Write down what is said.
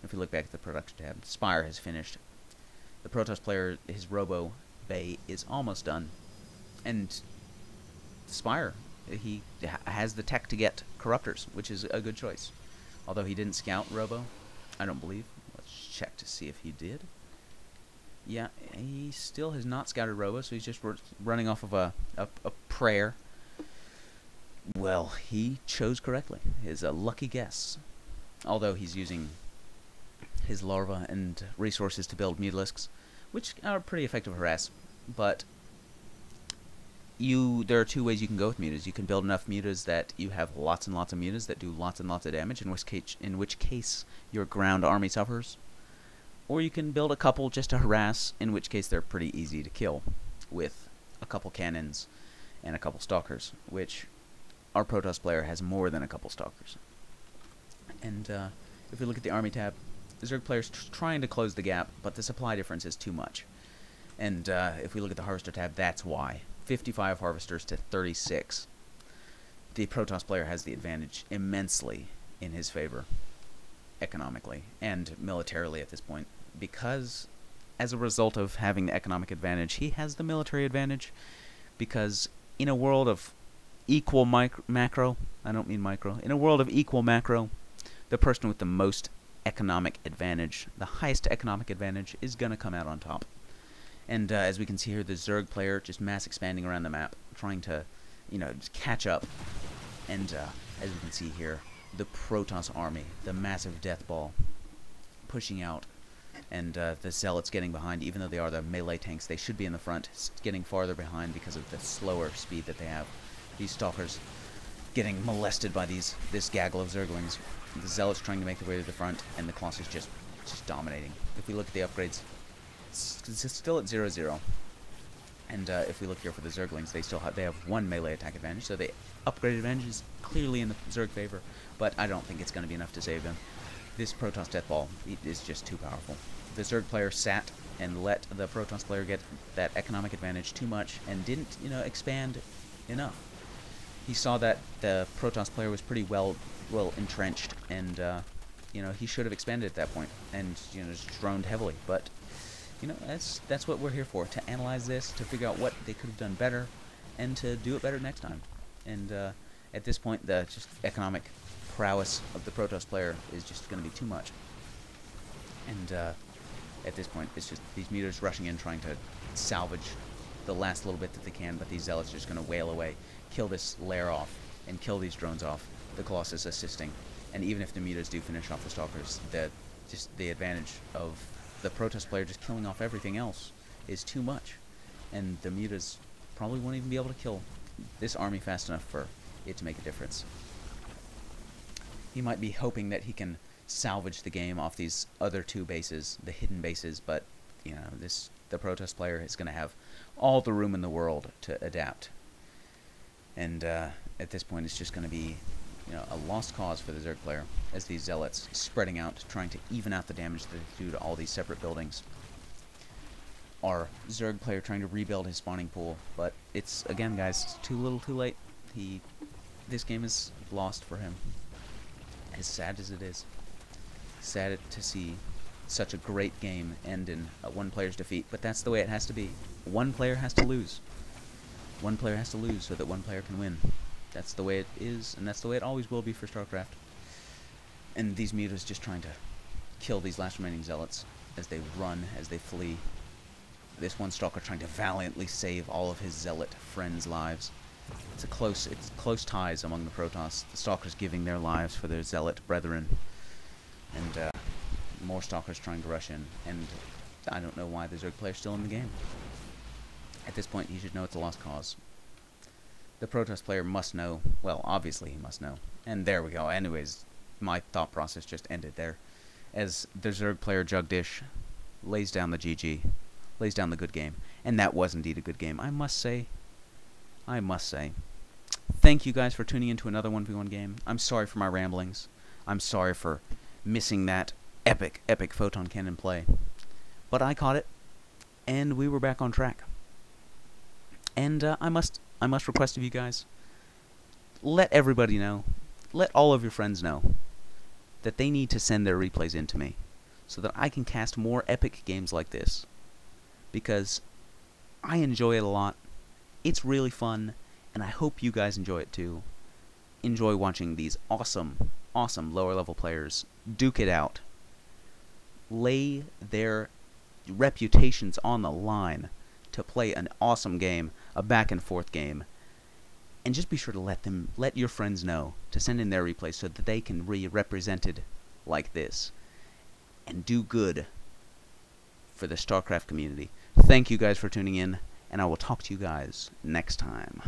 if we look back at the production tab, Spire has finished. The Protoss player, his Robo Bay is almost done. And Spire, he has the tech to get Corruptors, which is a good choice. Although he didn't scout Robo, I don't believe. Let's check to see if he did. Yeah, he still has not scouted Robo, so he's just running off of a prayer. Well, he chose correctly. It's a lucky guess. Although he's using his larva and resources to build Mutalisks, which are pretty effective harass. But there are two ways you can go with mutas. You can build enough mutas that you have lots and lots of mutas that do lots and lots of damage, in which case your ground army suffers. Or you can build a couple just to harass, in which case they're pretty easy to kill with a couple cannons and a couple stalkers, which our Protoss player has more than a couple stalkers. And if we look at the army tab, the Zerg player's trying to close the gap, but the supply difference is too much. And if we look at the harvester tab, that's why. 55 harvesters to 36. The Protoss player has the advantage immensely in his favor, economically and militarily at this point, because as a result of having the economic advantage, he has the military advantage, because in a world of equal macro, I don't mean micro, in a world of equal macro, the person with the most economic advantage, the highest economic advantage, is going to come out on top. And as we can see here, the Zerg player just mass expanding around the map, trying to, just catch up. And as we can see here, the Protoss army, the massive death ball, pushing out, and the Zealots getting behind. Even though they are the melee tanks, they should be in the front, getting farther behind because of the slower speed that they have. These Stalkers getting molested by this gaggle of Zerglings. The Zealots trying to make their way to the front, and the Colossus just dominating. If we look at the upgrades, it's still at 0-0. And if we look here for the Zerglings, they have one melee attack advantage, so the upgrade advantage is clearly in the Zerg favor, but I don't think it's going to be enough to save them. This Protoss Death Ball is just too powerful. The Zerg player sat and let the Protoss player get that economic advantage too much and didn't, expand enough. He saw that the Protoss player was pretty well entrenched, and he should have expanded at that point and just droned heavily. But that's what we're here for, to analyze this, to figure out what they could have done better, and to do it better next time. And at this point, the just economic prowess of the Protoss player is just going to be too much. And at this point, it's just these mutas rushing in, trying to salvage the last little bit that they can, but these Zealots are just going to wail away, kill this lair off, and kill these drones off. The Colossus assisting. And even if the mutas do finish off the Stalkers, the advantage of the Protoss player just killing off everything else is too much. And the mutas probably won't even be able to kill this army fast enough for it to make a difference. He might be hoping that he can salvage the game off these other two bases, the hidden bases, but the Protoss player is going to have all the room in the world to adapt. And at this point, it's just going to be a lost cause for the Zerg player, as these Zealots spreading out, trying to even out the damage that they do to all these separate buildings. Our Zerg player trying to rebuild his spawning pool, but it's, again guys, it's too little too late. This game is lost for him. As sad as it is. Sad to see such a great game end in one player's defeat, but that's the way it has to be. One player has to lose. One player has to lose so that one player can win. That's the way it is, and that's the way it always will be for StarCraft. And these mutas just trying to kill these last remaining Zealots as they run, as they flee. This one Stalker trying to valiantly save all of his Zealot friends' lives. It's close ties among the Protoss. The Stalkers giving their lives for their Zealot brethren. And more Stalkers trying to rush in. And I don't know why the Zerg player's still in the game. At this point, he should know it's a lost cause. The Protoss player must know. Well, obviously he must know. And there we go. Anyways, my thought process just ended there. As the Zerg player Jugdish lays down the GG. Lays down the good game. And that was indeed a good game, I must say. I must say. Thank you guys for tuning in to another 1v1 game. I'm sorry for my ramblings. I'm sorry for missing that epic photon cannon play. But I caught it. And we were back on track. And I must request of you guys, let everybody know, let all of your friends know that they need to send their replays in to me. so that I can cast more epic games like this. Because I enjoy it a lot. It's really fun, and I hope you guys enjoy it too. Enjoy watching these awesome, awesome lower level players duke it out. Lay their reputations on the line to play an awesome game, a back and forth game. And just be sure to let your friends know to send in their replays so that they can be represented like this and do good for the StarCraft community. Thank you guys for tuning in, and I will talk to you guys next time.